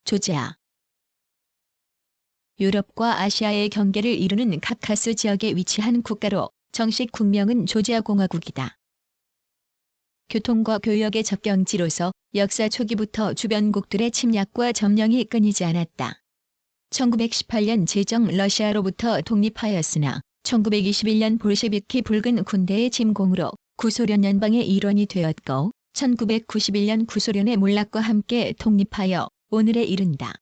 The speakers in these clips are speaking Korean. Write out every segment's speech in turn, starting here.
조지아. 유럽과 아시아의 경계를 이루는 카카스 지역에 위치한 국가로 정식 국명은 조지아 공화국이다. 교통과 교역의 접경지로서 역사 초기부터 주변국들의 침략과 점령이 끊이지 않았다. 1918년 제정 러시아로부터 독립하였으나 1921년 볼셰비키 붉은 군대의 침공으로 구소련 연방의 일원이 되었고 1991년 구소련의 몰락과 함께 독립하여 오늘에 이른다.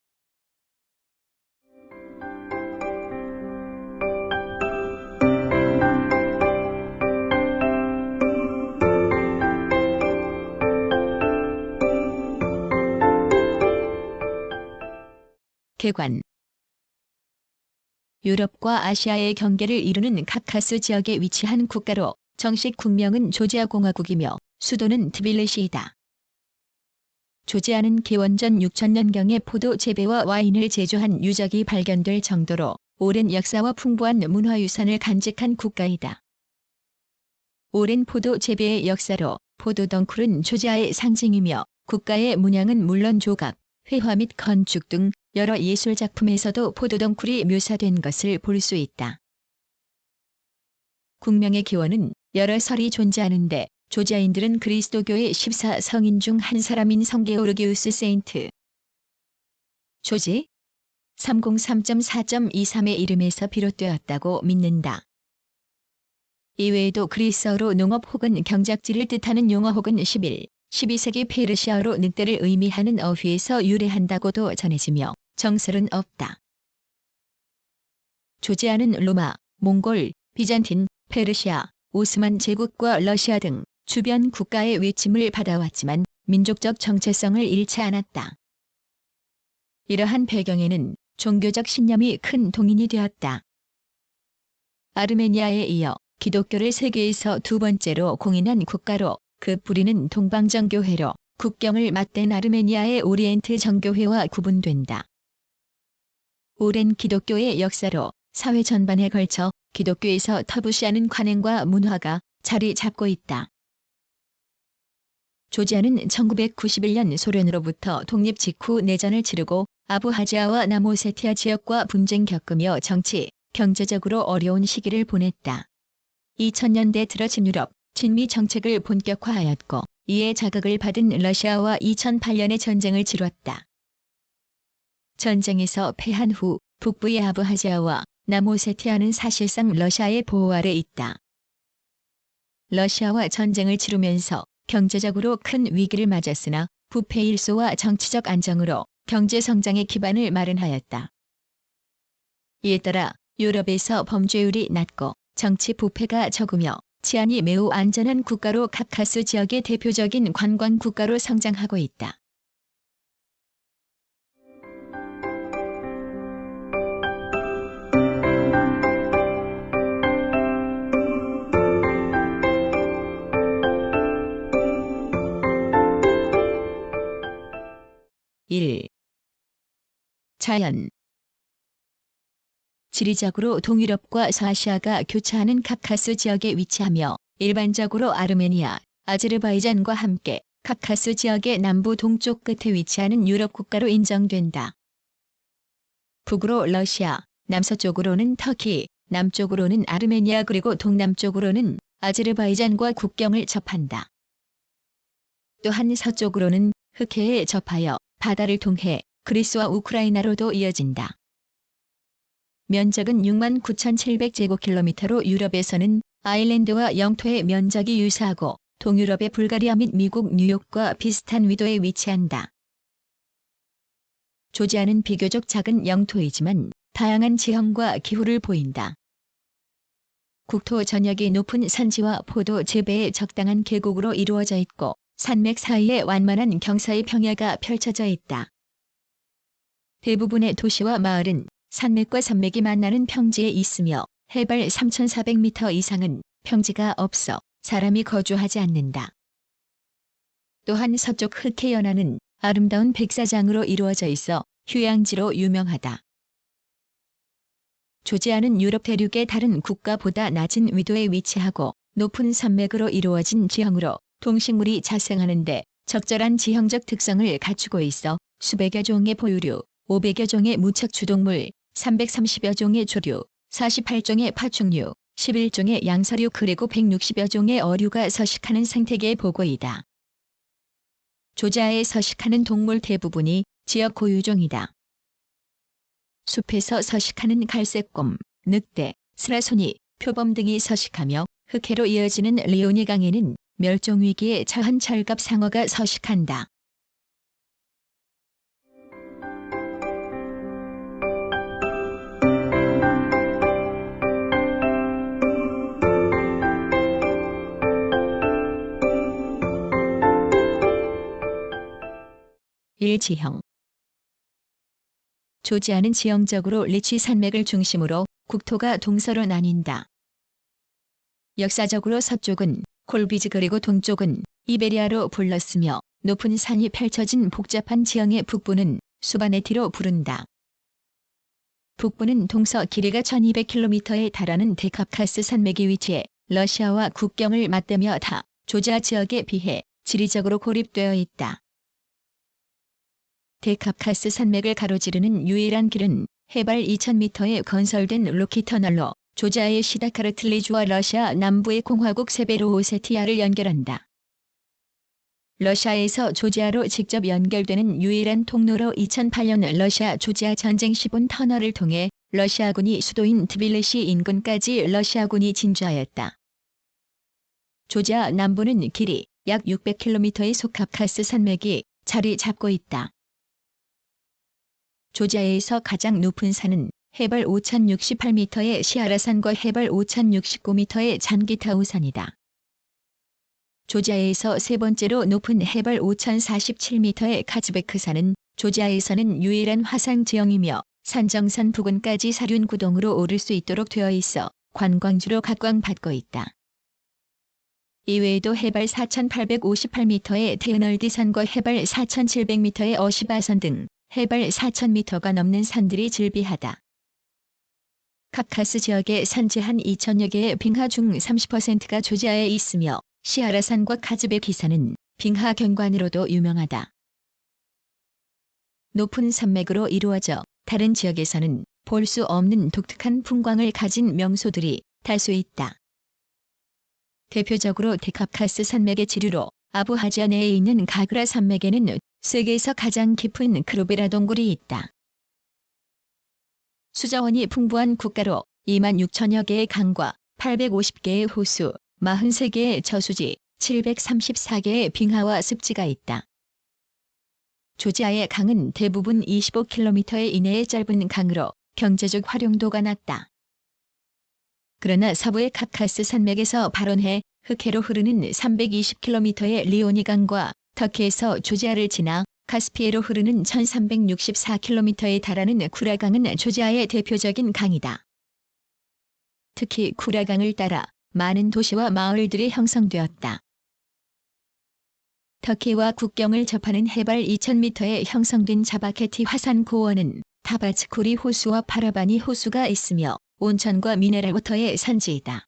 개관. 유럽과 아시아의 경계를 이루는 카카스 지역에 위치한 국가로 정식 국명은 조지아 공화국이며 수도는 트빌리시이다. 조지아는 기원전 6000년경에 포도 재배와 와인을 제조한 유적이 발견될 정도로 오랜 역사와 풍부한 문화유산을 간직한 국가이다. 오랜 포도 재배의 역사로 포도 덩쿨은 조지아의 상징이며 국가의 문양은 물론 조각, 회화 및 건축 등 여러 예술작품에서도 포도 덩쿨이 묘사된 것을 볼 수 있다. 국명의 기원은 여러 설이 존재하는데 조지아인들은 그리스도교의 14성인 중 한 사람인 성 게오르기우스 세인트 조지 303.4.23의 이름에서 비롯되었다고 믿는다. 이외에도 그리스어로 농업 혹은 경작지를 뜻하는 용어 혹은 12세기 페르시아어로 늑대를 의미하는 어휘에서 유래한다고도 전해지며 정설은 없다. 조지아는 로마, 몽골, 비잔틴, 페르시아, 오스만 제국과 러시아 등 주변 국가의 외침을 받아왔지만 민족적 정체성을 잃지 않았다. 이러한 배경에는 종교적 신념이 큰 동인이 되었다. 아르메니아에 이어 기독교를 세계에서 두 번째로 공인한 국가로 그 뿌리는 동방정교회로 국경을 맞댄 아르메니아의 오리엔트 정교회와 구분된다. 오랜 기독교의 역사로 사회 전반에 걸쳐 기독교에서 터부시하는 관행과 문화가 자리 잡고 있다. 조지아는 1991년 소련으로부터 독립 직후 내전을 치르고 아부하지아와 남오세티아 지역과 분쟁 겪으며 정치, 경제적으로 어려운 시기를 보냈다. 2000년대 들어 친유럽, 친미 정책을 본격화하였고 이에 자극을 받은 러시아와 2008년에 전쟁을 치렀다. 전쟁에서 패한 후 북부의 아부하지아와 남오세티아는 사실상 러시아의 보호 아래 있다. 러시아와 전쟁을 치르면서 경제적으로 큰 위기를 맞았으나 부패 일소와 정치적 안정으로 경제 성장의 기반을 마련하였다. 이에 따라 유럽에서 범죄율이 낮고 정치 부패가 적으며 치안이 매우 안전한 국가로 카카스 지역의 대표적인 관광 국가로 성장하고 있다. 일. 자연. 지리적으로 동유럽과 서아시아가 교차하는 카카스 지역에 위치하며 일반적으로 아르메니아, 아제르바이잔과 함께 카카스 지역의 남부 동쪽 끝에 위치하는 유럽 국가로 인정된다. 북으로 러시아, 남서쪽으로는 터키, 남쪽으로는 아르메니아 그리고 동남쪽으로는 아제르바이잔과 국경을 접한다. 또한 서쪽으로는 흑해에 접하여 바다를 통해 그리스와 우크라이나로도 이어진다. 면적은 69,700제곱킬로미터로 유럽에서는 아일랜드와 영토의 면적이 유사하고 동유럽의 불가리아 및 미국 뉴욕과 비슷한 위도에 위치한다. 조지아는 비교적 작은 영토이지만 다양한 지형과 기후를 보인다. 국토 전역이 높은 산지와 포도 재배에 적당한 계곡으로 이루어져 있고 산맥 사이에 완만한 경사의 평야가 펼쳐져 있다. 대부분의 도시와 마을은 산맥과 산맥이 만나는 평지에 있으며 해발 3,400m 이상은 평지가 없어 사람이 거주하지 않는다. 또한 서쪽 흑해 연안은 아름다운 백사장으로 이루어져 있어 휴양지로 유명하다. 조지아는 유럽 대륙의 다른 국가보다 낮은 위도에 위치하고 높은 산맥으로 이루어진 지형으로 동식물이 자생하는 데 적절한 지형적 특성을 갖추고 있어 수백여 종의 포유류, 500여 종의 무척추동물, 330여 종의 조류, 48종의 파충류, 11종의 양서류 그리고 160여 종의 어류가 서식하는 생태계 보고이다. 조지아에 서식하는 동물 대부분이 지역 고유종이다. 숲에서 서식하는 갈색곰, 늑대, 스라소니, 표범 등이 서식하며 흑해로 이어지는 리오니 강에는 멸종위기에 처한 철갑상어가 서식한다. 일지형. 조지아는 지형적으로 리치 산맥을 중심으로 국토가 동서로 나뉜다. 역사적으로 서쪽은 콜비즈 그리고 동쪽은 이베리아로 불렀으며 높은 산이 펼쳐진 복잡한 지형의 북부는 수바네티로 부른다. 북부는 동서 길이가 1200km에 달하는 데카카스 산맥이 위치해 러시아와 국경을 맞대며 타 조지아 지역에 비해 지리적으로 고립되어 있다. 데카카스 산맥을 가로지르는 유일한 길은 해발 2000m에 건설된 로키터널로 조지아의 시다카르틀리주와 러시아 남부의 공화국 세베로오세티아를 연결한다. 러시아에서 조지아로 직접 연결되는 유일한 통로로 2008년 러시아 조지아 전쟁 시본 터널을 통해 러시아군이 수도인 트빌리시 인근까지 러시아군이 진주하였다. 조지아 남부는 길이 약 600km의 소캅카스 산맥이 자리 잡고 있다. 조지아에서 가장 높은 산은 해발 5068m의 시아라산과 해발 5069m의 잔기타우산이다. 조지아에서 세 번째로 높은 해발 5047m의 카즈베크산은 조지아에서는 유일한 화산 지형이며 산정산 부근까지 사륜 구동으로 오를 수 있도록 되어 있어 관광지로 각광받고 있다. 이외에도 해발 4858m의 테어널디산과 해발 4700m의 어시바산 등 해발 4000m가 넘는 산들이 즐비하다. 카카스 지역의 산지 한 2000여 개의 빙하 중 30%가 조지아에 있으며 시아라산과 카즈베키산은 빙하 경관으로도 유명하다. 높은 산맥으로 이루어져 다른 지역에서는 볼 수 없는 독특한 풍광을 가진 명소들이 다수 있다. 대표적으로 데카카스 산맥의 지류로 아부하지아 내에 있는 가그라 산맥에는 세계에서 가장 깊은 크로베라 동굴이 있다. 수자원이 풍부한 국가로 26,000여 개의 강과 850개의 호수, 43개의 저수지, 734개의 빙하와 습지가 있다. 조지아의 강은 대부분 25km 이내의 짧은 강으로 경제적 활용도가 낮다. 그러나 서부의 카카스 산맥에서 발원해 흑해로 흐르는 320km의 리오니 강과 터키에서 조지아를 지나 카스피해로 흐르는 1364km에 달하는 쿠라강은 조지아의 대표적인 강이다. 특히 쿠라강을 따라 많은 도시와 마을들이 형성되었다. 터키와 국경을 접하는 해발 2000m에 형성된 자바케티 화산 고원은 타바츠쿠리 호수와 파라바니 호수가 있으며 온천과 미네랄워터의 산지이다.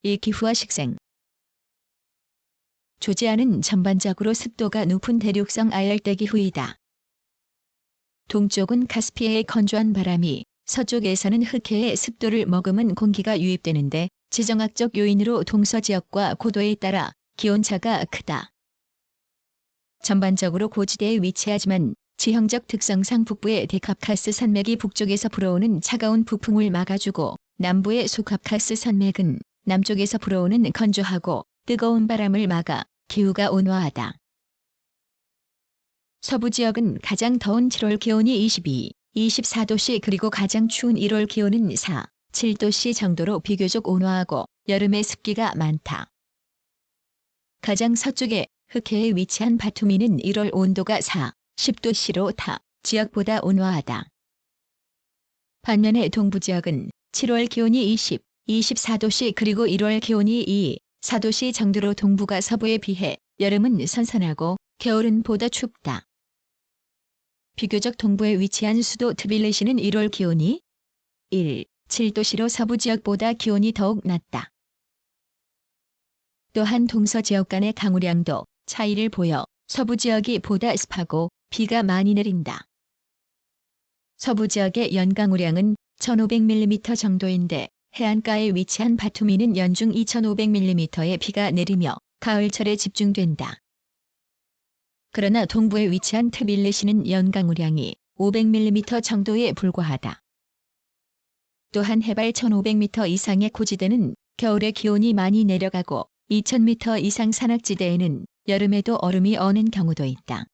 이 기후와 식생. 조지아는 전반적으로 습도가 높은 대륙성 아열대 기후이다. 동쪽은 카스피해의 건조한 바람이, 서쪽에서는 흑해의 습도를 머금은 공기가 유입되는데 지정학적 요인으로 동서지역과 고도에 따라 기온차가 크다. 전반적으로 고지대에 위치하지만 지형적 특성상 북부의 데카카스 산맥이 북쪽에서 불어오는 차가운 북풍을 막아주고 남부의 소캅카스 산맥은 남쪽에서 불어오는 건조하고 뜨거운 바람을 막아 기후가 온화하다. 서부 지역은 가장 더운 7월 기온이 22, 24도씨 그리고 가장 추운 1월 기온은 4, 7도씨 정도로 비교적 온화하고 여름에 습기가 많다. 가장 서쪽에 흑해에 위치한 바투미는 1월 온도가 4, 10도씨로 타 지역보다 온화하다. 반면에 동부 지역은 7월 기온이 20, 24도씨 그리고 1월 기온이 2, 4도씨 정도로 동부가 서부에 비해 여름은 선선하고 겨울은 보다 춥다. 비교적 동부에 위치한 수도 트빌리시는 1월 기온이 1, 7도씨로 서부 지역보다 기온이 더욱 낮다. 또한 동서 지역 간의 강우량도 차이를 보여 서부 지역이 보다 습하고 비가 많이 내린다. 서부 지역의 연강우량은 1500mm 정도인데 해안가에 위치한 바투미는 연중 2500mm의 비가 내리며 가을철에 집중된다. 그러나 동부에 위치한 트빌리시는 연강우량이 500mm 정도에 불과하다. 또한 해발 1500m 이상의 고지대는 겨울에 기온이 많이 내려가고 2000m 이상 산악지대에는 여름에도 얼음이 어는 경우도 있다.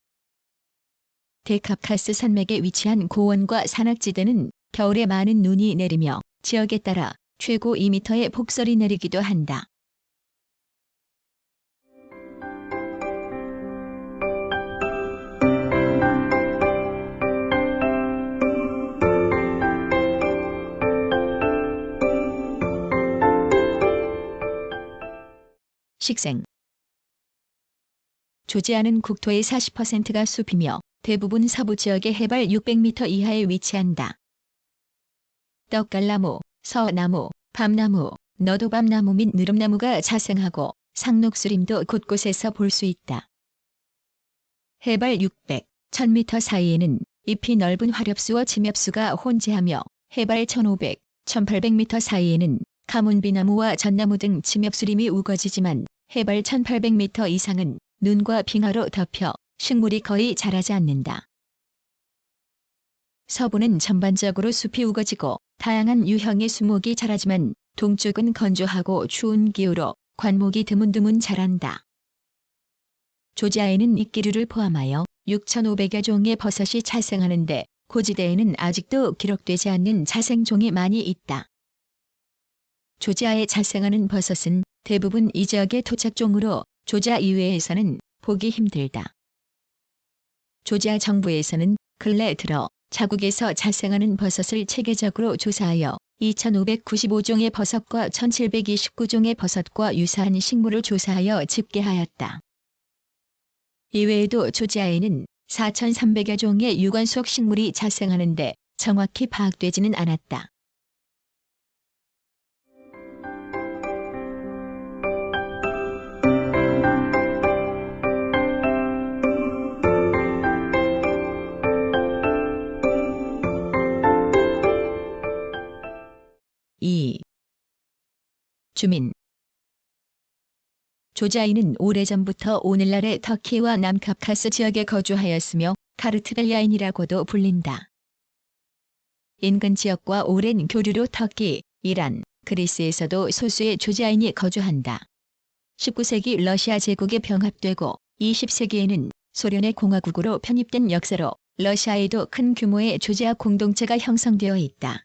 대카카스 산맥에 위치한 고원과 산악지대는 겨울에 많은 눈이 내리며 지역에 따라 최고 2m의 폭설이 내리기도 한다. 식생. 조지아는 국토의 40%가 숲이며 대부분 서부 지역의 해발 600m 이하에 위치한다. 떡갈나무, 서나무, 밤나무, 너도밤나무 및 느릅나무가 자생하고 상록수림도 곳곳에서 볼 수 있다. 해발 600, 1000m 사이에는 잎이 넓은 화렵수와 침엽수가 혼재하며 해발 1500, 1800m 사이에는 가문비나무와 전나무 등 침엽수림이 우거지지만 해발 1800m 이상은 눈과 빙하로 덮여 식물이 거의 자라지 않는다. 서부는 전반적으로 숲이 우거지고 다양한 유형의 수목이 자라지만 동쪽은 건조하고 추운 기후로 관목이 드문드문 자란다. 조지아에는 이끼류를 포함하여 6,500여 종의 버섯이 자생하는데 고지대에는 아직도 기록되지 않는 자생종이 많이 있다. 조지아에 자생하는 버섯은 대부분 이 지역의 토착종으로 조지아 이외에서는 보기 힘들다. 조지아 정부에서는 근래 들어 자국에서 자생하는 버섯을 체계적으로 조사하여 2,595종의 버섯과 1,729종의 버섯과 유사한 식물을 조사하여 집계하였다. 이외에도 조지아에는 4,300여 종의 유관 속 식물이 자생하는데 정확히 파악되지는 않았다. 주민. 조지아인은 오래전부터 오늘날의 터키와 남카카스 지역에 거주하였으며 카르트벨리아인이라고도 불린다. 인근 지역과 오랜 교류로 터키, 이란, 그리스에서도 소수의 조지아인이 거주한다. 19세기 러시아 제국에 병합되고 20세기에는 소련의 공화국으로 편입된 역사로 러시아에도 큰 규모의 조지아 공동체가 형성되어 있다.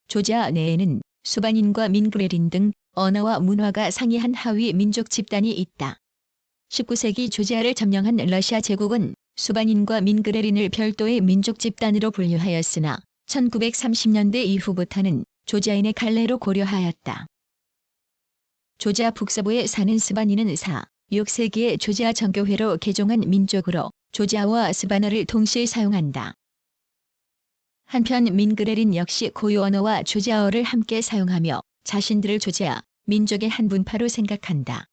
조지아 내에는 수반인과 민그레린 등 언어와 문화가 상이한 하위 민족 집단이 있다. 19세기 조지아를 점령한 러시아 제국은 수반인과 민그레린을 별도의 민족 집단으로 분류하였으나 1930년대 이후부터는 조지아인의 갈래로 고려하였다. 조지아 북서부에 사는 스바니는 4, 6세기에 조지아 정교회로 개종한 민족으로 조지아와 스바나를 동시에 사용한다. 한편 민그레린 역시 고유 언어와 조지아어를 함께 사용하며 자신들을 조지아 민족의 한 분파로 생각한다.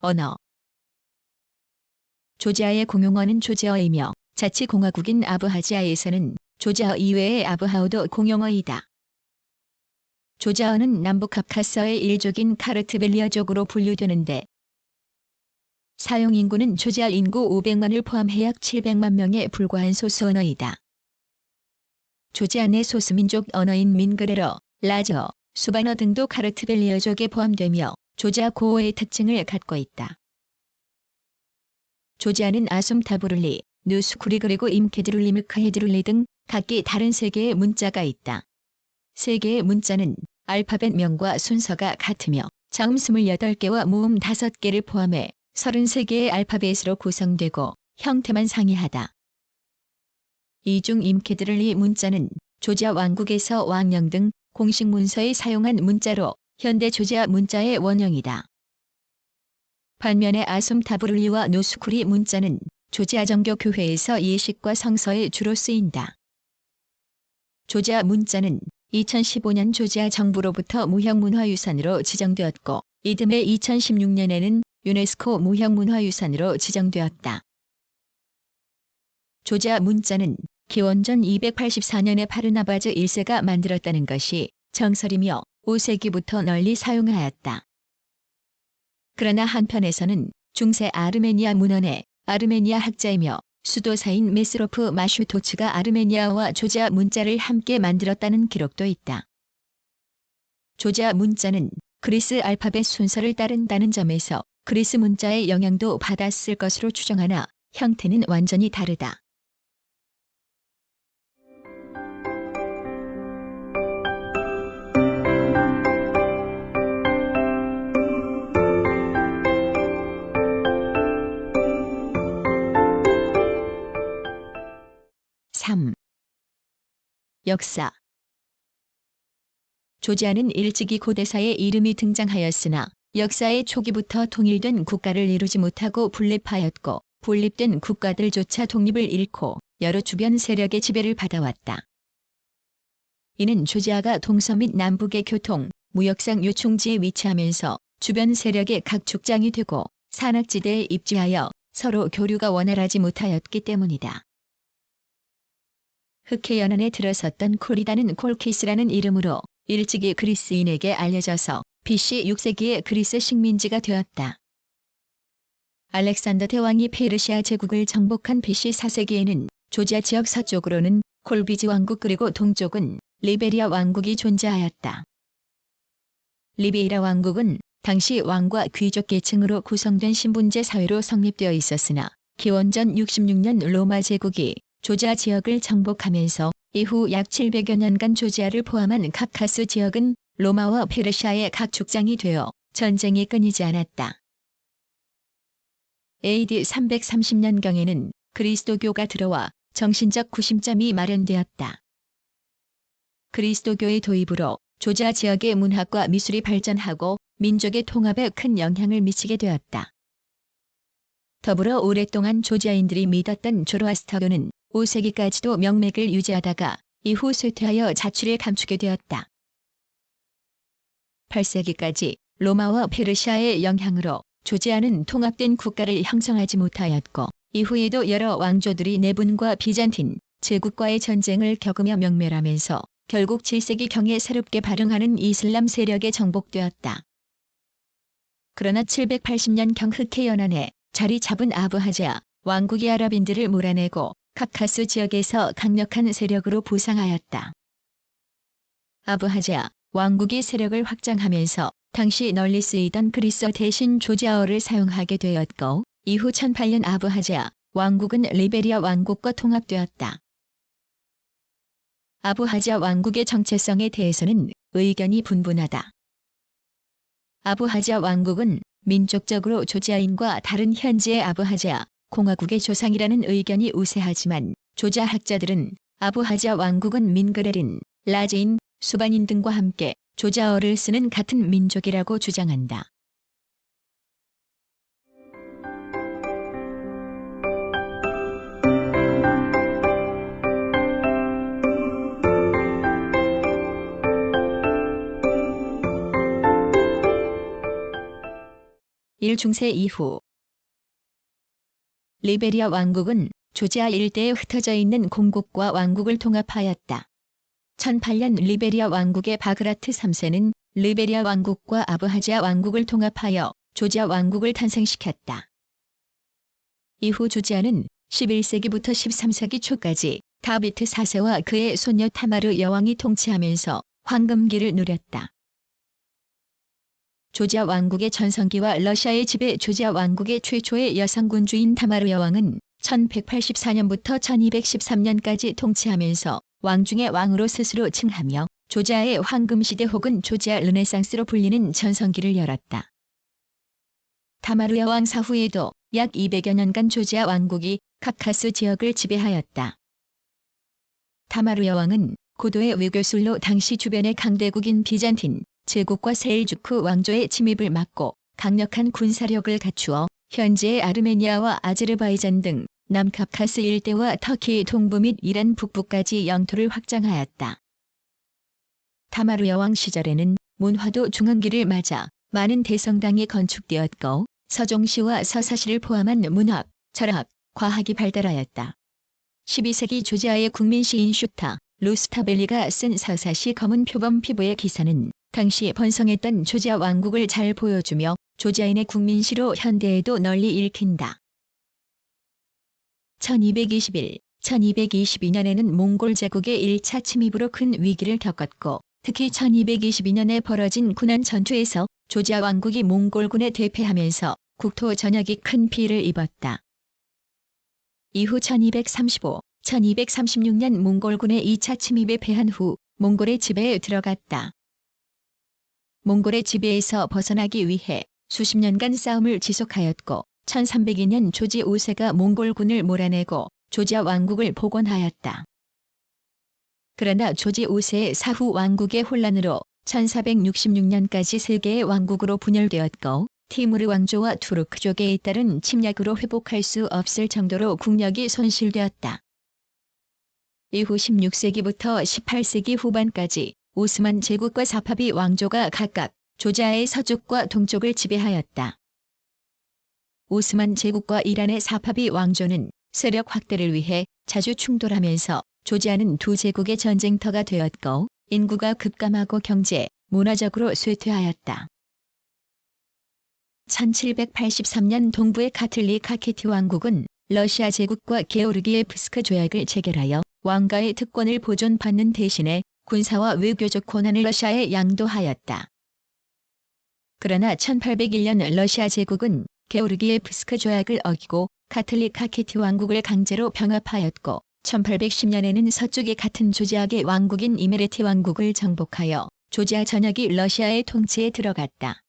언어. 조지아의 공용어는 조지아어이며 자치공화국인 아브하지아에서는 조지아어 이외의 아브하어도 공용어이다. 조지아어는 남북카카스어의 일족인 카르트벨리아족으로 분류되는데 사용 인구는 조지아 인구 500만을 포함해 약 700만 명에 불과한 소수 언어이다. 조지아 내 소수민족 언어인 민그레러, 라저, 수바너 등도 카르트벨리아족에 포함되며 조지아 고어의 특징을 갖고 있다. 조지아는 아숨타부룰리, 누스쿠리 그리고 임케드룰리 므카헤드룰리 등 각기 다른 3개의 문자가 있다. 3개의 문자는 알파벳명과 순서가 같으며 자음 28개와 모음 5개를 포함해 33개의 알파벳으로 구성되고 형태만 상이하다. 이중 임케드를리 문자는 조지아 왕국에서 왕령 등 공식 문서에 사용한 문자로 현대 조지아 문자의 원형이다. 반면에 아솜타브룰리와 노스쿠리 문자는 조지아 정교 교회에서 예식과 성서에 주로 쓰인다. 조지아 문자는 2015년 조지아 정부로부터 무형문화유산으로 지정되었고 이듬해 2016년에는 유네스코 무형문화유산으로 지정되었다. 조지아 문자는 기원전 284년에 바르나바즈 1세가 만들었다는 것이 정설이며 5세기부터 널리 사용하였다. 그러나 한편에서는 중세 아르메니아 문헌의 아르메니아 학자이며 수도사인 메스로프 마슈토츠가 아르메니아와 조지아 문자를 함께 만들었다는 기록도 있다. 조지아 문자는 그리스 알파벳 순서를 따른다는 점에서 그리스 문자의 영향도 받았을 것으로 추정하나 형태는 완전히 다르다. 역사. 조지아는 일찍이 고대사의 이름이 등장하였으나 역사의 초기부터 통일된 국가를 이루지 못하고 분립하였고 분립된 국가들조차 독립을 잃고 여러 주변 세력의 지배를 받아왔다. 이는 조지아가 동서 및 남북의 교통, 무역상 요충지에 위치하면서 주변 세력의 각축장이 되고 산악지대에 입지하여 서로 교류가 원활하지 못하였기 때문이다. 흑해 연안에 들어섰던 콜리다는 콜키스라는 이름으로 일찍이 그리스인에게 알려져서 BC 6세기에 그리스 식민지가 되었다. 알렉산더 대왕이 페르시아 제국을 정복한 BC 4세기에는 조지아 지역 서쪽으로는 콜비지 왕국 그리고 동쪽은 리베리아 왕국이 존재하였다. 리베이라 왕국은 당시 왕과 귀족 계층으로 구성된 신분제 사회로 성립되어 있었으나 기원전 66년 로마 제국이 조지아 지역을 정복하면서 이후 약 700여 년간 조지아를 포함한 카카스 지역은 로마와 페르시아의 각축장이 되어 전쟁이 끊이지 않았다. AD 330년경에는 그리스도교가 들어와 정신적 구심점이 마련되었다. 그리스도교의 도입으로 조지아 지역의 문학과 미술이 발전하고 민족의 통합에 큰 영향을 미치게 되었다. 더불어 오랫동안 조지아인들이 믿었던 조로아스터교는 5세기까지도 명맥을 유지하다가 이후 쇠퇴하여 자취를 감추게 되었다. 8세기까지 로마와 페르시아의 영향으로 조지아는 통합된 국가를 형성하지 못하였고 이후에도 여러 왕조들이 네분과 비잔틴 제국과의 전쟁을 겪으며 명멸하면서 결국 7세기경에 새롭게 발흥하는 이슬람 세력에 정복되었다. 그러나 780년경 흑해 연안에 자리 잡은 아부하자 왕국이 아랍인들을 몰아내고 카카스 지역에서 강력한 세력으로 부상하였다. 아부하자 왕국이 세력을 확장하면서 당시 널리 쓰이던 그리스어 대신 조지아어를 사용하게 되었고 이후 1008년 아부하자 왕국은 리베리아 왕국과 통합되었다. 아부하자 왕국의 정체성에 대해서는 의견이 분분하다. 아부하자 왕국은 민족적으로 조지아인과 다른 현지의 아부하자 공화국의 조상이라는 의견이 우세하지만 조지아 학자들은 아부하자 왕국은 민그레린, 라제인, 수반인 등과 함께 조지아어를 쓰는 같은 민족이라고 주장한다. 일중세 이후 리베리아 왕국은 조지아 일대에 흩어져 있는 공국과 왕국을 통합하였다. 1008년 리베리아 왕국의 바그라트 3세는 리베리아 왕국과 아부하자 왕국을 통합하여 조지아 왕국을 탄생시켰다. 이후 조지아는 11세기부터 13세기 초까지 다비트 4세와 그의 손녀 타마르 여왕이 통치하면서 황금기를 누렸다. 조지아 왕국의 전성기와 러시아의 지배 조지아 왕국의 최초의 여성 군주인 타마르 여왕은 1184년부터 1213년까지 통치하면서 왕중의 왕으로 스스로 칭하며 조지아의 황금시대 혹은 조지아 르네상스로 불리는 전성기를 열었다. 타마르 여왕 사후에도 약 200여 년간 조지아 왕국이 카카스 지역을 지배하였다. 타마루 여왕은 고도의 외교술로 당시 주변의 강대국인 비잔틴 제국과 셀주크 왕조의 침입을 막고 강력한 군사력을 갖추어 현재의 아르메니아와 아제르바이잔 등 남카카스 일대와 터키 동부 및 이란 북부까지 영토를 확장하였다. 타마루 여왕 시절에는 문화도 중흥기를 맞아 많은 대성당이 건축되었고 서종시와 서사시를 포함한 문학, 철학, 과학이 발달하였다. 12세기 조지아의 국민 시인 슈타, 루스타벨리가 쓴 서사시 검은 표범 피부의 기사는 당시 번성했던 조지아 왕국을 잘 보여주며 조지아인의 국민시로 현대에도 널리 읽힌다. 1221, 1222년에는 몽골 제국의 1차 침입으로 큰 위기를 겪었고 특히 1222년에 벌어진 군안 전투에서 조지아 왕국이 몽골군에 대패하면서 국토 전역이 큰 피해를 입었다. 이후 1235, 1236년 몽골군의 2차 침입에 패한 후 몽골의 지배에 들어갔다. 몽골의 지배에서 벗어나기 위해 수십 년간 싸움을 지속하였고 1302년 조지 5세가 몽골군을 몰아내고 조지아 왕국을 복원하였다. 그러나 조지 5세의 사후 왕국의 혼란으로 1466년까지 세 개의 왕국으로 분열되었고 티무르 왕조와 투르크족에 따른 침략으로 회복할 수 없을 정도로 국력이 손실되었다. 이후 16세기부터 18세기 후반까지 오스만 제국과 사파비 왕조가 각각 조지아의 서쪽과 동쪽을 지배하였다. 오스만 제국과 이란의 사파비 왕조는 세력 확대를 위해 자주 충돌하면서 조지아는 두 제국의 전쟁터가 되었고 인구가 급감하고 경제, 문화적으로 쇠퇴하였다. 1783년 동부의 카틀리 카케티 왕국은 러시아 제국과 게오르기예프스크 조약을 체결하여 왕가의 특권을 보존받는 대신에 군사와 외교적 권한을 러시아에 양도하였다. 그러나 1801년 러시아 제국은 게오르기예프스크 조약을 어기고 카틀리 카케티 왕국을 강제로 병합하였고 1810년에는 서쪽의 같은 조지아계 왕국인 이메레티 왕국을 정복하여 조지아 전역이 러시아의 통치에 들어갔다.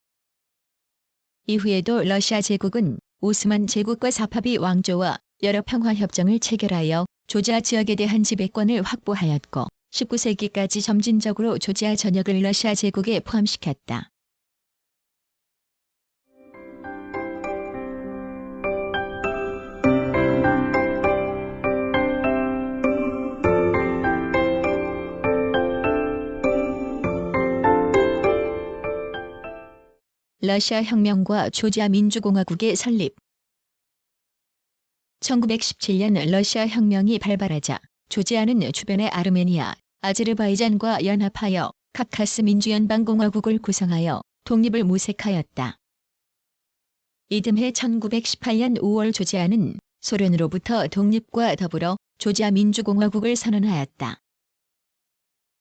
이후에도 러시아 제국은 오스만 제국과 사파비 왕조와 여러 평화협정을 체결하여 조지아 지역에 대한 지배권을 확보하였고 19세기까지 점진적으로 조지아 전역을 러시아 제국에 포함시켰다. 러시아 혁명과 조지아 민주공화국의 설립. 1917년 러시아 혁명이 발발하자 조지아는 주변의 아르메니아, 아제르바이잔과 연합하여 카카스 민주연방공화국을 구성하여 독립을 모색하였다. 이듬해 1918년 5월 조지아는 소련으로부터 독립과 더불어 조지아 민주공화국을 선언하였다.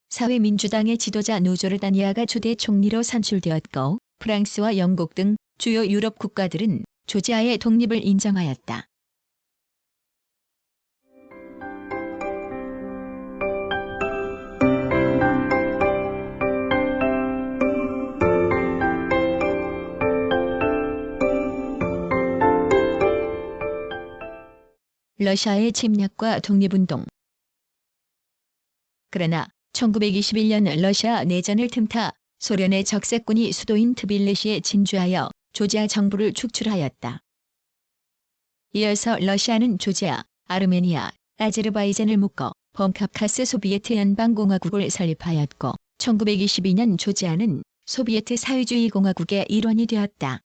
사회민주당의 지도자 누조르다니아가 초대 총리로 선출되었고 프랑스와 영국 등 주요 유럽 국가들은 조지아의 독립을 인정하였다. 러시아의 침략과 독립운동. 그러나 1921년 러시아 내전을 틈타 소련의 적색군이 수도인 트빌리시에 진주하여 조지아 정부를 축출하였다. 이어서 러시아는 조지아, 아르메니아, 아제르바이잔을 묶어 범카카스 소비에트 연방공화국을 설립하였고 1922년 조지아는 소비에트 사회주의 공화국의 일원이 되었다.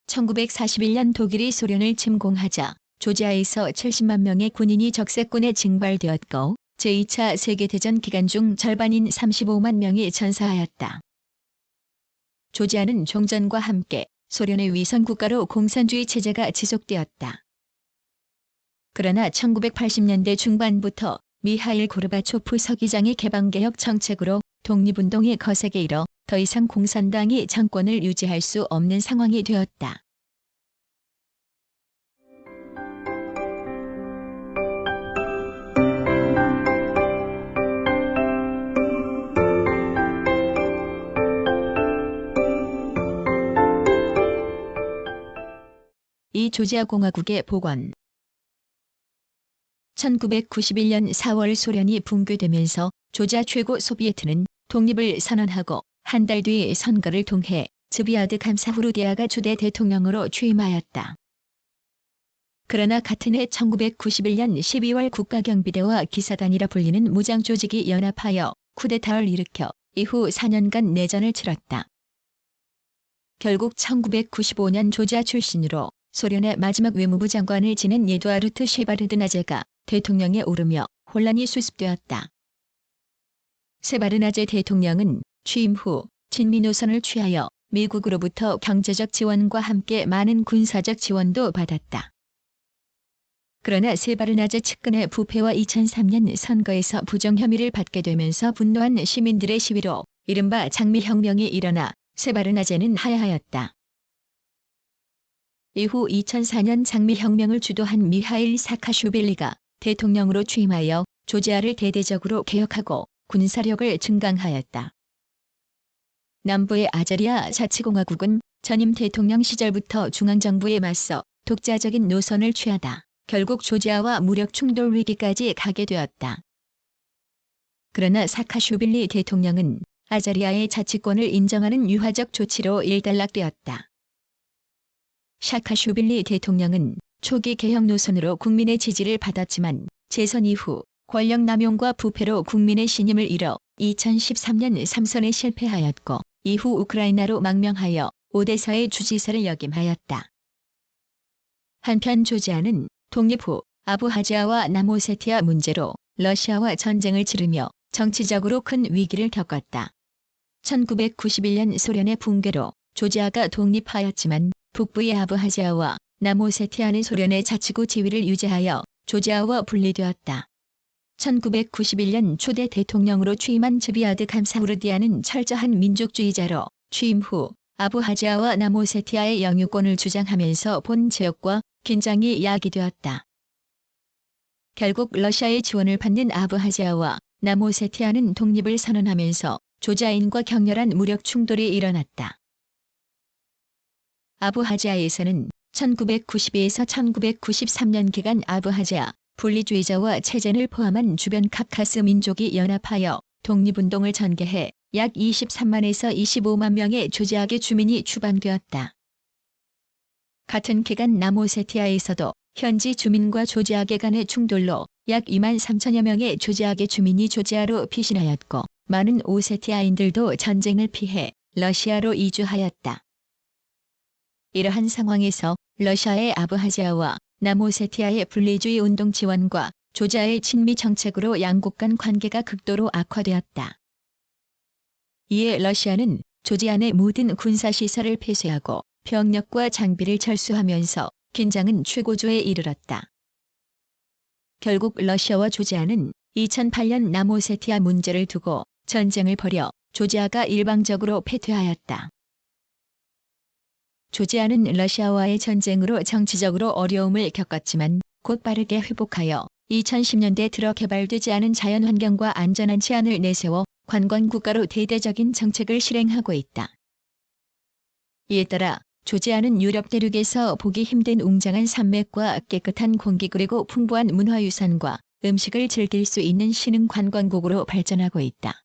1941년 독일이 소련을 침공하자 조지아에서 70만 명의 군인이 적색군에 징발되었고 제2차 세계대전 기간 중 절반인 35만 명이 전사하였다. 조지아는 종전과 함께 소련의 위선국가로 공산주의 체제가 지속되었다. 그러나 1980년대 중반부터 미하일 고르바초프 서기장의 개방개혁 정책으로 독립운동이 거세게 일어 더 이상 공산당이 정권을 유지할 수 없는 상황이 되었다. 조지아 공화국의 복원. 1991년 4월 소련이 붕괴되면서 조지아 최고 소비에트는 독립을 선언하고 한 달 뒤 선거를 통해 즈비아드 감사후루디아가 초대 대통령으로 취임하였다. 그러나 같은 해 1991년 12월 국가경비대와 기사단이라 불리는 무장 조직이 연합하여 쿠데타를 일으켜 이후 4년간 내전을 치렀다. 결국 1995년 조지아 출신으로 소련의 마지막 외무부 장관을 지낸 예두아르트 셰바르드나제가 대통령에 오르며 혼란이 수습되었다. 셰바르나제 대통령은 취임 후 친미 노선을 취하여 미국으로부터 경제적 지원과 함께 많은 군사적 지원도 받았다. 그러나 셰바르나제 측근의 부패와 2003년 선거에서 부정 혐의를 받게 되면서 분노한 시민들의 시위로 이른바 장미혁명이 일어나 셰바르나제는 하야하였다. 이후 2004년 장미혁명을 주도한 미하일 사카슈빌리가 대통령으로 취임하여 조지아를 대대적으로 개혁하고 군사력을 증강하였다. 남부의 아자리아 자치공화국은 전임 대통령 시절부터 중앙정부에 맞서 독자적인 노선을 취하다 결국 조지아와 무력 충돌 위기까지 가게 되었다. 그러나 사카슈빌리 대통령은 아자리아의 자치권을 인정하는 유화적 조치로 일단락되었다. 사카슈빌리 대통령은 초기 개혁 노선으로 국민의 지지를 받았지만 재선 이후 권력 남용과 부패로 국민의 신임을 잃어 2013년 3선에 실패하였고 이후 우크라이나로 망명하여 오데사의 주지사를 역임하였다. 한편 조지아는 독립 후 아부하지아와 남오세티아 문제로 러시아와 전쟁을 치르며 정치적으로 큰 위기를 겪었다. 1991년 소련의 붕괴로 조지아가 독립하였지만 북부의 아부하지아와 남오세티아는 소련의 자치구 지위를 유지하여 조지아와 분리되었다. 1991년 초대 대통령으로 취임한 즈비아드 감사후르디아는 철저한 민족주의자로 취임 후 아부하지아와 남오세티아의 영유권을 주장하면서 본 지역과 긴장이 야기되었다. 결국 러시아의 지원을 받는 아부하지아와 남오세티아는 독립을 선언하면서 조지아인과 격렬한 무력 충돌이 일어났다. 아부하지아에서는 1992에서 1993년 기간 아부하지아 분리주의자와 체젠을 포함한 주변 카카스 민족이 연합하여 독립운동을 전개해 약 23만에서 25만 명의 조지아계 주민이 추방되었다. 같은 기간 남오세티아에서도 현지 주민과 조지아계 간의 충돌로 약 2만 3천여 명의 조지아계 주민이 조지아로 피신하였고 많은 오세티아인들도 전쟁을 피해 러시아로 이주하였다. 이러한 상황에서 러시아의 아부하지아와 남오세티아의 분리주의 운동 지원과 조지아의 친미 정책으로 양국 간 관계가 극도로 악화되었다. 이에 러시아는 조지아 내 모든 군사시설을 폐쇄하고 병력과 장비를 철수하면서 긴장은 최고조에 이르렀다. 결국 러시아와 조지아는 2008년 남오세티아 문제를 두고 전쟁을 벌여 조지아가 일방적으로 패퇴하였다. 조지아는 러시아와의 전쟁으로 정치적으로 어려움을 겪었지만 곧 빠르게 회복하여 2010년대 들어 개발되지 않은 자연환경과 안전한 치안을 내세워 관광국가로 대대적인 정책을 실행하고 있다. 이에 따라 조지아는 유럽 대륙에서 보기 힘든 웅장한 산맥과 깨끗한 공기 그리고 풍부한 문화유산과 음식을 즐길 수 있는 신흥 관광국으로 발전하고 있다.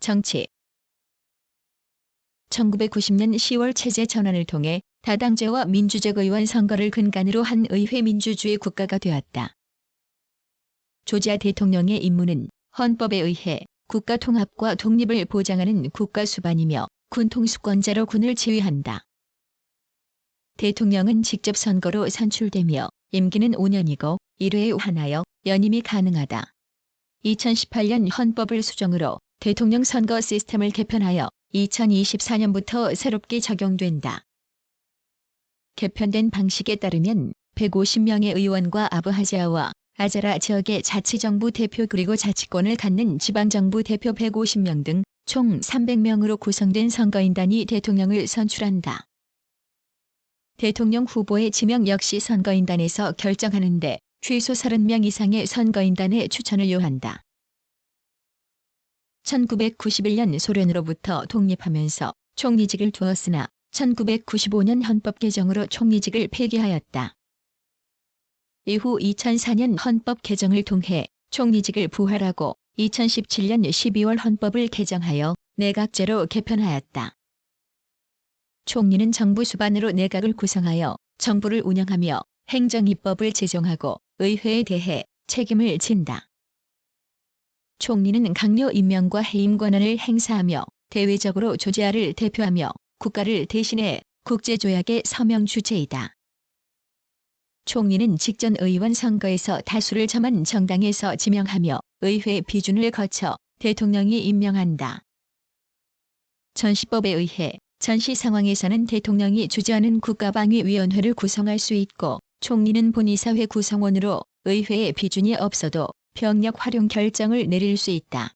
정치 1990년 10월 체제 전환을 통해 다당제와 민주적 의원 선거를 근간으로 한 의회 민주주의 국가가 되었다. 조지아 대통령의 임무는 헌법에 의해 국가 통합과 독립을 보장하는 국가 수반이며 군 통수권자로 군을 지휘한다. 대통령은 직접 선거로 선출되며 임기는 5년이고 1회에 한하여 연임이 가능하다. 2018년 헌법을 수정으로 대통령 선거 시스템을 개편하여 2024년부터 새롭게 적용된다. 개편된 방식에 따르면 150명의 의원과 아부하지아와 아자라 지역의 자치정부 대표 그리고 자치권을 갖는 지방정부 대표 150명 등 총 300명으로 구성된 선거인단이 대통령을 선출한다. 대통령 후보의 지명 역시 선거인단에서 결정하는데 최소 30명 이상의 선거인단의 추천을 요한다. 1991년 소련으로부터 독립하면서 총리직을 두었으나 1995년 헌법 개정으로 총리직을 폐기하였다. 이후 2004년 헌법 개정을 통해 총리직을 부활하고 2017년 12월 헌법을 개정하여 내각제로 개편하였다. 총리는 정부 수반으로 내각을 구성하여 정부를 운영하며 행정입법을 제정하고 의회에 대해 책임을 진다. 총리는 강요 임명과 해임 권한을 행사하며 대외적으로 조지아를 대표하며 국가를 대신해 국제조약의 서명 주체이다. 총리는 직전 의원 선거에서 다수를 점한 정당에서 지명하며 의회 비준을 거쳐 대통령이 임명한다. 전시법에 의해 전시 상황에서는 대통령이 주재하는 국가방위위원회를 구성할 수 있고 총리는 본이사회 구성원으로 의회에 비준이 없어도 병력 활용 결정을 내릴 수 있다.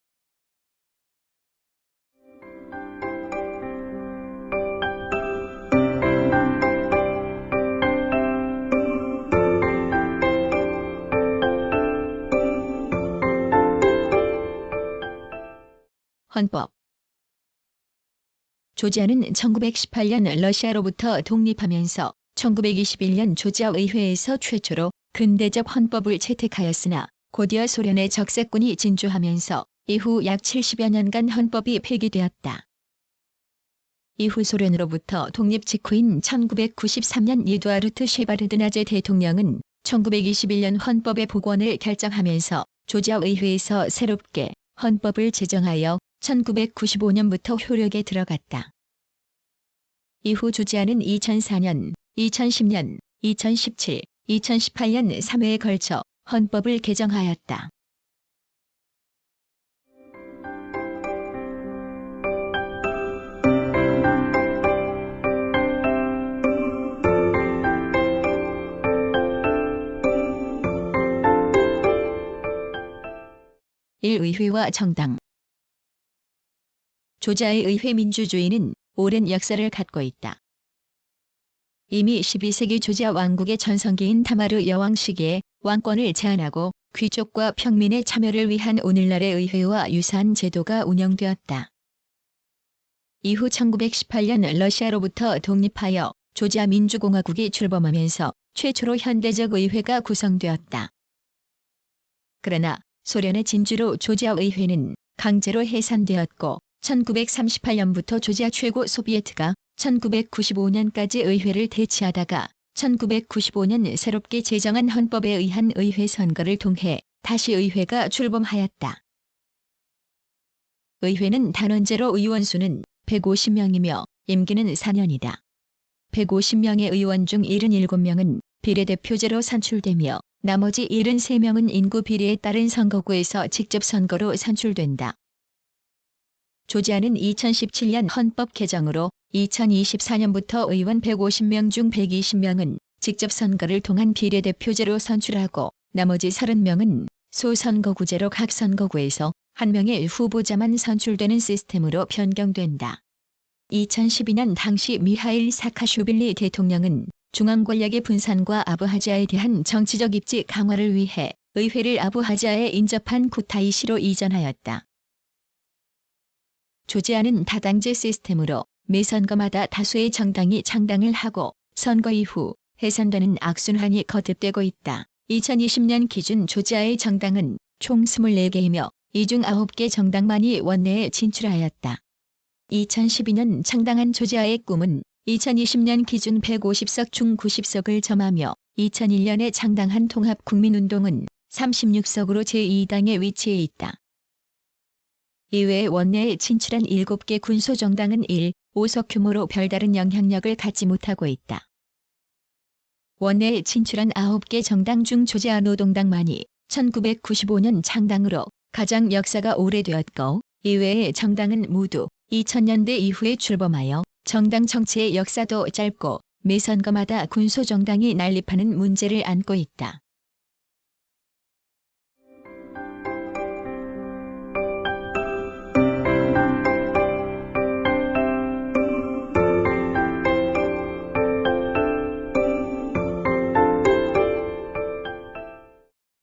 헌법. 조지아는 1918년 러시아로부터 독립하면서 1921년 조지아 의회에서 최초로 근대적 헌법을 채택하였으나 곧이어 소련의 적세군이 진주하면서 이후 약 70여 년간 헌법이 폐기되었다. 이후 소련으로부터 독립 직후인 1993년 에두아르트 셰바르드나제 대통령은 1921년 헌법의 복원을 결정하면서 조지아 의회에서 새롭게 헌법을 제정하여 1995년부터 효력에 들어갔다. 이후 조지아는 2004년, 2010년, 2017, 2018년 3회에 걸쳐 헌법을 개정하였다. 의회와 정당. 조지아의 의회 민주주의는 오랜 역사를 갖고 있다. 이미 12세기 조지아 왕국의 전성기인 타마르 여왕 시기에 왕권을 제한하고 귀족과 평민의 참여를 위한 오늘날의 의회와 유사한 제도가 운영되었다. 이후 1918년 러시아로부터 독립하여 조지아 민주공화국이 출범하면서 최초로 현대적 의회가 구성되었다. 그러나 소련의 진주로 조지아 의회는 강제로 해산되었고 1938년부터 조지아 최고 소비에트가 1995년까지 의회를 대치하다가 1995년 새롭게 제정한 헌법에 의한 의회 선거를 통해 다시 의회가 출범하였다. 의회는 단원제로 의원 수는 150명이며 임기는 4년이다. 150명의 의원 중 77명은 비례대표제로 선출되며 나머지 73명은 인구 비례에 따른 선거구에서 직접 선거로 선출된다. 조지아는 2017년 헌법 개정으로 2024년부터 의원 150명 중 120명은 직접 선거를 통한 비례대표제로 선출하고 나머지 30명은 소선거구제로 각 선거구에서 한 명의 후보자만 선출되는 시스템으로 변경된다. 2012년 당시 미하일 사카슈빌리 대통령은 중앙 권력의 분산과 아부하지아에 대한 정치적 입지 강화를 위해 의회를 아부하지아에 인접한 쿠타이시로 이전하였다. 조지아는 다당제 시스템으로 매 선거마다 다수의 정당이 창당을 하고 선거 이후 해산되는 악순환이 거듭되고 있다. 2020년 기준 조지아의 정당은 총 24개이며 이 중 9개 정당만이 원내에 진출하였다. 2012년 창당한 조지아의 꿈은 2020년 기준 150석 중 90석을 점하며 2001년에 창당한 통합국민운동은 36석으로 제2당에 위치해 있다. 이외에 원내에 진출한 7개 군소정당은 5석 규모로 별다른 영향력을 갖지 못하고 있다. 원내에 진출한 9개 정당 중 조지아 노동당만이 1995년 창당으로 가장 역사가 오래되었고 이외의 정당은 모두 2000년대 이후에 출범하여 정당 정치의 역사도 짧고 매 선거마다 군소정당이 난립하는 문제를 안고 있다.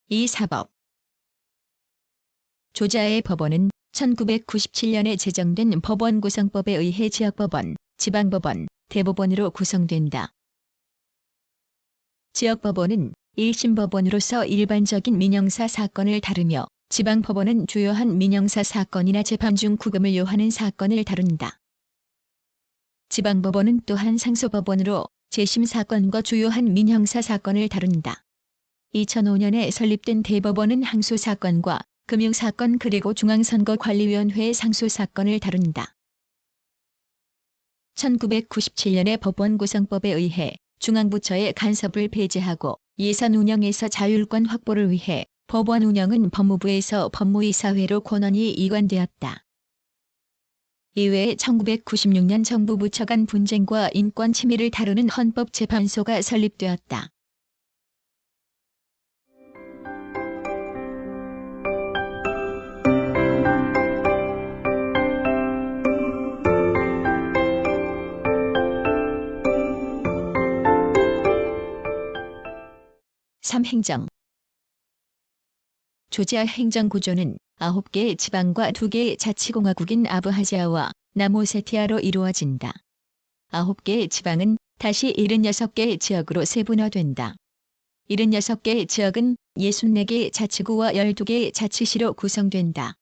2. 사법. 조지아의 법원은 1997년에 제정된 법원구성법에 의해 지역법원, 지방법원, 대법원으로 구성된다. 지역법원은 1심 법원으로서 일반적인 민형사 사건을 다루며 지방법원은 주요한 민형사 사건이나 재판 중 구금을 요하는 사건을 다룬다. 지방법원은 또한 상소법원으로 재심 사건과 주요한 민형사 사건을 다룬다. 2005년에 설립된 대법원은 항소사건과 금융사건 그리고 중앙선거관리위원회의 상소사건을 다룬다. 1997년에 법원구성법에 의해 중앙부처의 간섭을 배제하고 예산 운영에서 자율권 확보를 위해 법원 운영은 법무부에서 법무이사회로 권한이 이관되었다. 이외에 1996년 정부 부처 간 분쟁과 인권 침해를 다루는 헌법재판소가 설립되었다. 행정. 조지아 행정구조는 9개의 지방과 2개의 자치공화국인 아부하지아와 남오세티아로 이루어진다. 9개의 지방은 다시 76개의 지역으로 세분화된다. 76개의 지역은 64개의 자치구와 12개의 자치시로 구성된다.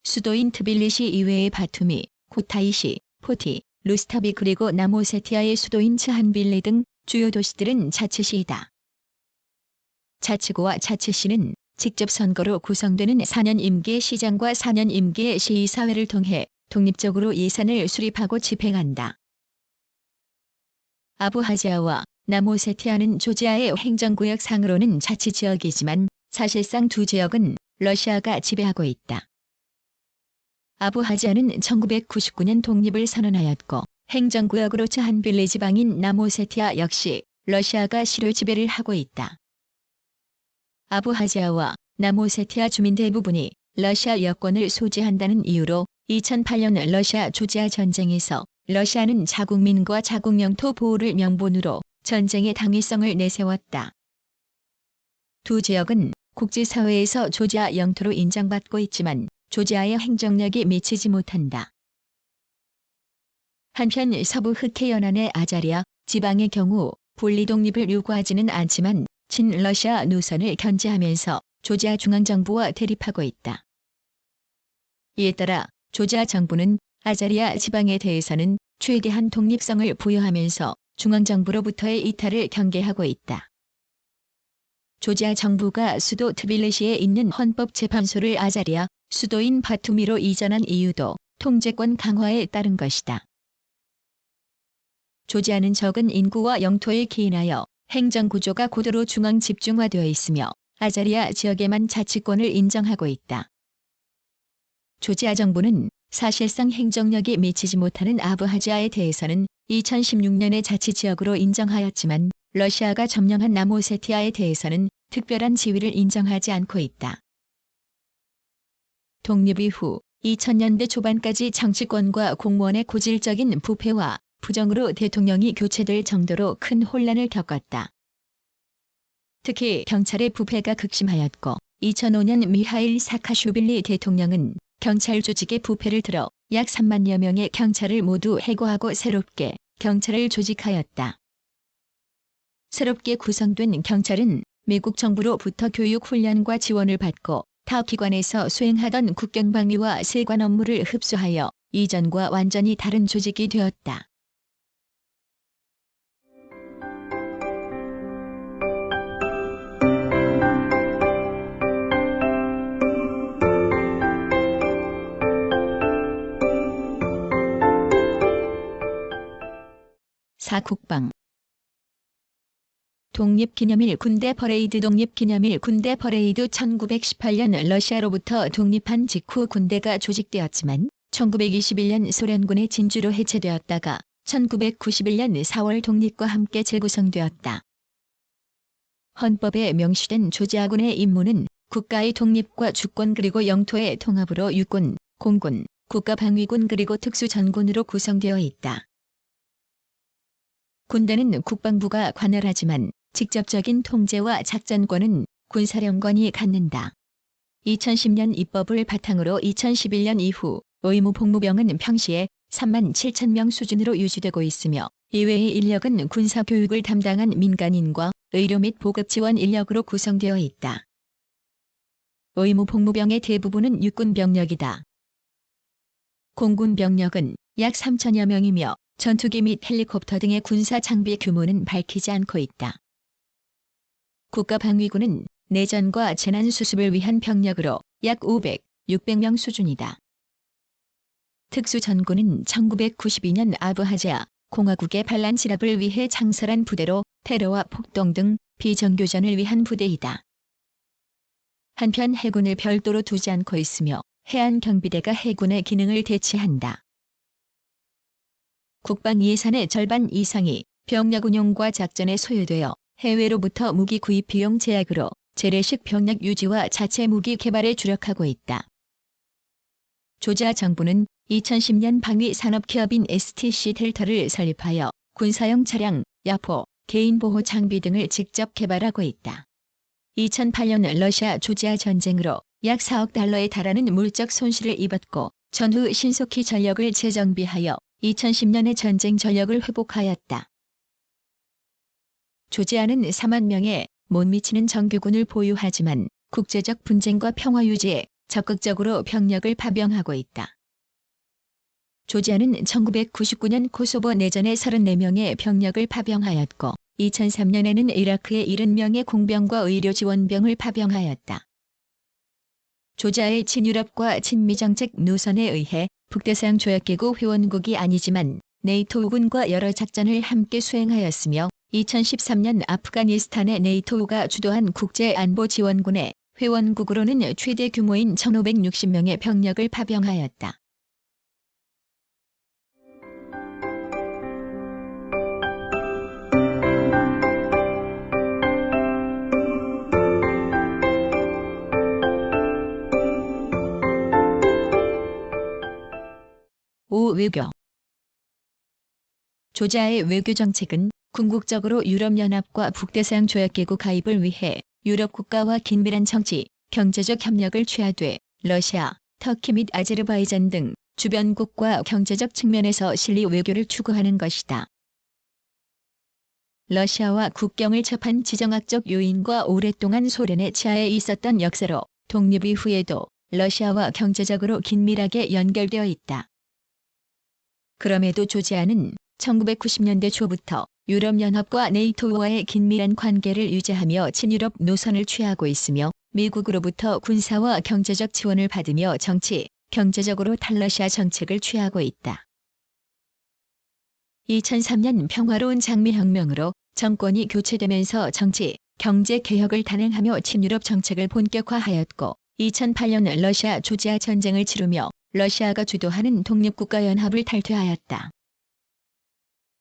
수도인 트빌리시 이외의 바투미, 쿠타이시, 포티, 루스타비 그리고 남오세티아의 수도인 츠한빌리 등 주요 도시들은 자치시이다. 자치구와 자치시는 직접 선거로 구성되는 4년 임기의 시장과 4년 임기의 시의사회를 통해 독립적으로 예산을 수립하고 집행한다. 아부하지아와 남오세티아는 조지아의 행정구역 상으로는 자치지역이지만 사실상 두 지역은 러시아가 지배하고 있다. 아부하지아는 1999년 독립을 선언하였고 행정구역으로 츠한빌리 지방인 남오세티아 역시 러시아가 실효 지배를 하고 있다. 아부하지아와 남오세티아 주민 대부분이 러시아 여권을 소지한다는 이유로 2008년 러시아 조지아 전쟁에서 러시아는 자국민과 자국 영토 보호를 명분으로 전쟁의 당위성을 내세웠다. 두 지역은 국제사회에서 조지아 영토로 인정받고 있지만 조지아의 행정력이 미치지 못한다. 한편 서부 흑해 연안의 아자리아 지방의 경우 분리 독립을 요구하지는 않지만 친러시아 노선을 견지하면서 조지아 중앙정부와 대립하고 있다. 이에 따라 조지아 정부는 아자리아 지방에 대해서는 최대한 독립성을 부여하면서 중앙정부로부터의 이탈을 경계하고 있다. 조지아 정부가 수도 트빌리시에 있는 헌법재판소를 아자리아 수도인 바투미로 이전한 이유도 통제권 강화에 따른 것이다. 조지아는 적은 인구와 영토에 기인하여 행정구조가 고도로 중앙 집중화되어 있으며 아자리아 지역에만 자치권을 인정하고 있다. 조지아 정부는 사실상 행정력이 미치지 못하는 아부하지아에 대해서는 2016년에 자치지역으로 인정하였지만 러시아가 점령한 남오세티아에 대해서는 특별한 지위를 인정하지 않고 있다. 독립 이후 2000년대 초반까지 정치권과 공무원의 고질적인 부패와 부정으로 대통령이 교체될 정도로 큰 혼란을 겪었다. 특히 경찰의 부패가 극심하였고 2005년 미하일 사카슈빌리 대통령은 경찰 조직의 부패를 들어 약 3만여 명의 경찰을 모두 해고하고 새롭게 경찰을 조직하였다. 새롭게 구성된 경찰은 미국 정부로부터 교육 훈련과 지원을 받고 타 기관에서 수행하던 국경방위와 세관 업무를 흡수하여 이전과 완전히 다른 조직이 되었다. 국방 독립기념일 군대 퍼레이드 독립기념일 군대 퍼레이드 1918년 러시아로부터 독립한 직후 군대가 조직되었지만 1921년 소련군의 진주로 해체되었다가 1991년 4월 독립과 함께 재구성되었다. 헌법에 명시된 조지아군의 임무는 국가의 독립과 주권 그리고 영토의 통합으로 육군, 공군, 국가방위군 그리고 특수전군으로 구성되어 있다. 군대는 국방부가 관할하지만 직접적인 통제와 작전권은 군사령관이 갖는다. 2010년 입법을 바탕으로 2011년 이후 의무 복무병은 평시에 3만 7천 명 수준으로 유지되고 있으며 이외의 인력은 군사교육을 담당한 민간인과 의료 및 보급 지원 인력으로 구성되어 있다. 의무 복무병의 대부분은 육군 병력이다. 공군 병력은 약 3천여 명이며 전투기 및 헬리콥터 등의 군사 장비 규모는 밝히지 않고 있다. 국가방위군은 내전과 재난 수습을 위한 병력으로 약 500, 600명 수준이다. 특수전군은 1992년 아부하자 공화국의 반란 진압을 위해 창설한 부대로 테러와 폭동 등 비정교전을 위한 부대이다. 한편 해군을 별도로 두지 않고 있으며 해안경비대가 해군의 기능을 대체한다. 국방 예산의 절반 이상이 병력 운용과 작전에 소요되어 해외로부터 무기 구입 비용 제약으로 재래식 병력 유지와 자체 무기 개발에 주력하고 있다. 조지아 정부는 2010년 방위 산업기업인 STC 델타를 설립하여 군사용 차량, 야포, 개인보호 장비 등을 직접 개발하고 있다. 2008년 러시아 조지아 전쟁으로 약 4억 달러에 달하는 물적 손실을 입었고 전후 신속히 전력을 재정비하여 2010년에 전쟁 전력을 회복하였다. 조지아는 4만 명의 못 미치는 정규군을 보유하지만 국제적 분쟁과 평화 유지에 적극적으로 병력을 파병하고 있다. 조지아는 1999년 코소보 내전에 34명의 병력을 파병하였고 2003년에는 이라크에 70명의 공병과 의료 지원병을 파병하였다. 조지아의 친유럽과 친미 정책 노선에 의해 북대서양 조약기구 회원국이 아니지만 네이토군과 여러 작전을 함께 수행하였으며 2013년 아프가니스탄의 네이토가 주도한 국제안보지원군의 회원국으로는 최대 규모인 1,560명의 병력을 파병하였다. 외교. 조지아의 외교 정책은 궁극적으로 유럽연합과 북대서양 조약기구 가입을 위해 유럽 국가와 긴밀한 정치, 경제적 협력을 취하되 러시아, 터키 및 아제르바이잔 등 주변국과 경제적 측면에서 실리 외교를 추구하는 것이다. 러시아와 국경을 접한 지정학적 요인과 오랫동안 소련의 치하에 있었던 역사로 독립 이후에도 러시아와 경제적으로 긴밀하게 연결되어 있다. 그럼에도 조지아는 1990년대 초부터 유럽연합과 네이토와의 긴밀한 관계를 유지하며 친유럽 노선을 취하고 있으며 미국으로부터 군사와 경제적 지원을 받으며 정치, 경제적으로 탈러시아 정책을 취하고 있다. 2003년 평화로운 장미혁명으로 정권이 교체되면서 정치, 경제 개혁을 단행하며 친유럽 정책을 본격화하였고 2008년 러시아 조지아 전쟁을 치르며 러시아가 주도하는 독립국가연합을 탈퇴하였다.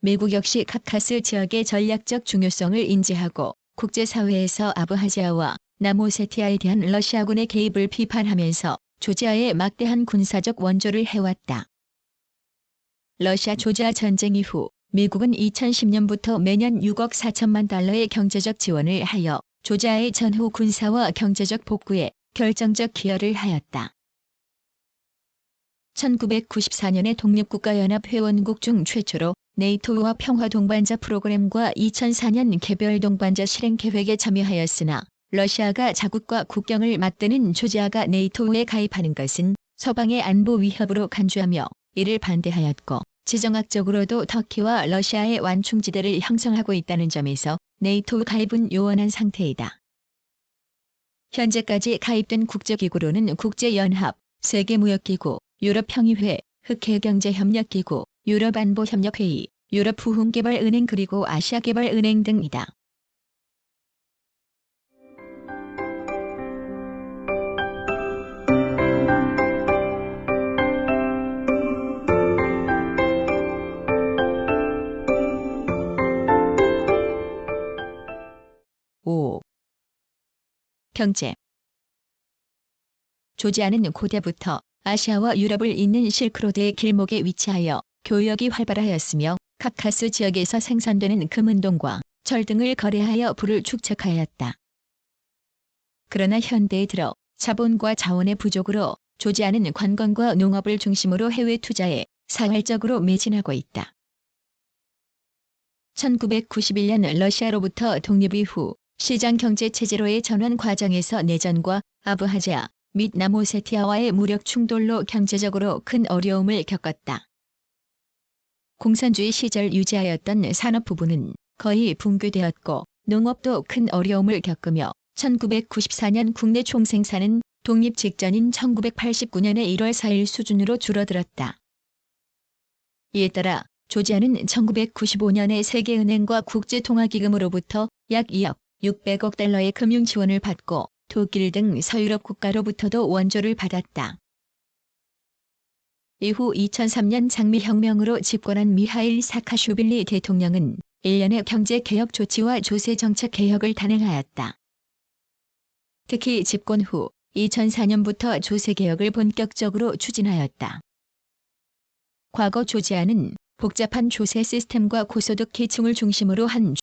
미국 역시 카카스 지역의 전략적 중요성을 인지하고 국제사회에서 아부하지아와 남오세티아에 대한 러시아군의 개입을 비판하면서 조지아에 막대한 군사적 원조를 해왔다. 러시아 조지아 전쟁 이후 미국은 2010년부터 매년 6억 4천만 달러의 경제적 지원을 하여 조지아의 전후 군사와 경제적 복구에 결정적 기여를 하였다. 1994년에 독립국가연합 회원국 중 최초로 네이토와 평화동반자 프로그램과 2004년 개별 동반자 실행 계획에 참여하였으나 러시아가 자국과 국경을 맞대는 조지아가 네이토에 가입하는 것은 서방의 안보 위협으로 간주하며 이를 반대하였고 지정학적으로도 터키와 러시아의 완충지대를 형성하고 있다는 점에서 네이토 가입은 요원한 상태이다. 현재까지 가입된 국제기구로는 국제연합, 세계무역기구, 유럽평의회, 흑해경제협력기구, 유럽안보협력회의, 유럽부흥개발은행 그리고 아시아개발은행 등이다. 경제. 조지아는 고대부터 아시아와 유럽을 잇는 실크로드의 길목에 위치하여 교역이 활발하였으며 카카스 지역에서 생산되는 금은동과 철 등을 거래하여 부를 축적하였다. 그러나 현대에 들어 자본과 자원의 부족으로 조지아는 관광과 농업을 중심으로 해외 투자에 사활적으로 매진하고 있다. 1991년 러시아로부터 독립 이후 시장 경제 체제로의 전환 과정에서 내전과 아부하지아 및 남오세티아와의 무력 충돌로 경제적으로 큰 어려움을 겪었다. 공산주의 시절 유지하였던 산업 부분은 거의 붕괴되었고 농업도 큰 어려움을 겪으며 1994년 국내 총생산은 독립 직전인 1989년의 1월 4일 수준으로 줄어들었다. 이에 따라 조지아는 1995년에 세계은행과 국제통화기금으로부터 약 2억 600억 달러의 금융 지원을 받고 독일 등 서유럽 국가로부터도 원조를 받았다. 이후 2003년 장미혁명으로 집권한 미하일 사카슈빌리 대통령은 일련의 경제개혁 조치와 조세정책 개혁을 단행하였다. 특히 집권 후 2004년부터 조세개혁을 본격적으로 추진하였다. 과거 조지아는 복잡한 조세 시스템과 고소득 계층을 중심으로 한